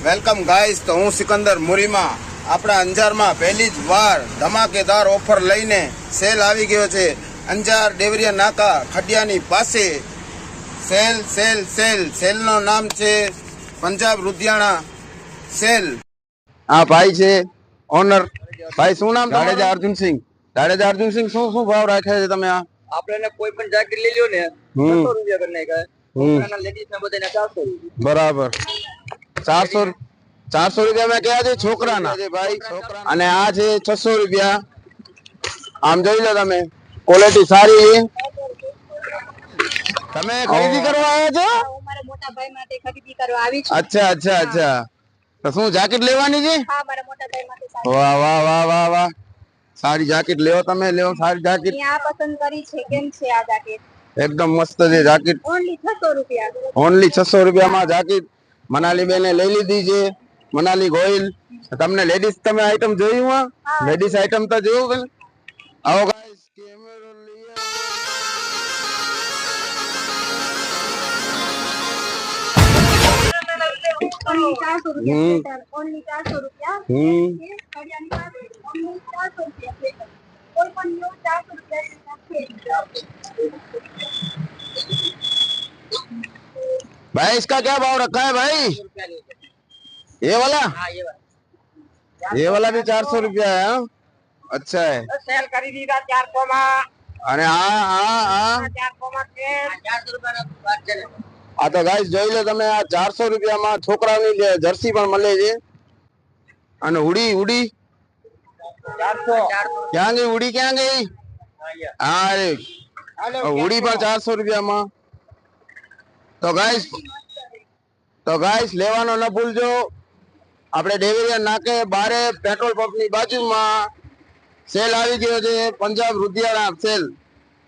Welcome guys. તો હું સિકંદર મુરીમાં આપણા અંજારમાં પહેલી જ વાર ધમાકેદાર ઓફર લઈને સેલ આવી ગયો છે. અંજાર ડેવરિયા નાકા ખડિયાની પાસે સેલ સેલ સેલ સેલનો નામ છે પંજાબ લુધિયાણા સેલ. આ ભાઈ છે ઓનર. ભાઈ શું નામ? જાડેજા અર્જુનસિંહ. જાડેજા અર્જુનસિંહ, શું શું ભાવ રાખ્યા છે તમે? આપણે કોઈ પણ જાકેટ લઈ લ્યો ને 600 રૂપિયા કરી નાખ્યા. છોકરાના લેડીઝ ના બધાને 400 રૂપિયા. બરાબર. 400 રૂપિયા મેં કયા છે છોકરાના ભાઈ, અને આ છે 600 રૂપિયા. આમ જોઈ લો તમે, ક્વોલિટી સારી. તમે ખરીદી કરવા આવ્યા છો? મારા મોટા ભાઈ માટે ખરીદી કરવા આવી છું. અચ્છા અચ્છા અચ્છા. તો શું જાકેટ લેવાની છે? હા, મારા મોટા ભાઈ માટે વાહ વાહ વાહ વાહ વાહ. સારી જાકેટ લેવો, તમે લેવો સારી જાકેટ. આ પસંદ કરી છે. કેમ છે આ જાકેટ? એકદમ મસ્ત છે જાકેટ. ઓન્લી 600 રૂપિયા. ઓનલી 600 રૂપિયામાં જાકેટ મનાલી બેને લઈ લીધી છે. મનાલી ગોહિલ. તમને લેડીઝ તમે આઈટમ જોયું? હા, લેડીઝ આઈટમ તો જોયું બેન. આવો ગાઈસ, કેમેરો લઈ આવો. ઓન્લી 400 રૂપિયા. ઓન્લી 400 રૂપિયા. ખડિયાની પાસે ઓન્લી 400 રૂપિયા. કોઈ પણ લો 400 રૂપિયા. भाई इसका क्या भाव रखा है भाई? ये वाला? હા ये वाला भी 400 रुपया है. हाँ? अच्छा है. સેલ કરી દીધા 400 માં. અને આ 400 માં છે 400 રૂપિયાનો ભાગ છે ને. આ તો ગાઈસ જોઈ લો તમે, આ 400 રૂપિયામાં છોકરાઓની જર્સી પણ મળે છે. અને હુડી હુડી 400 ક્યાં ગઈ? હુડી ક્યાં ગઈ? હા રે, હુડી પણ 400 રૂપિયામાં. તો ગાઈસ લેવાનો ન ભૂલજો. આપણે ડેવરિયા નાકે બારે પેટ્રોલ પંપની બાજુમાં સેલ આવી ગયો છે, પંજાબ લુધિયાણા સેલ.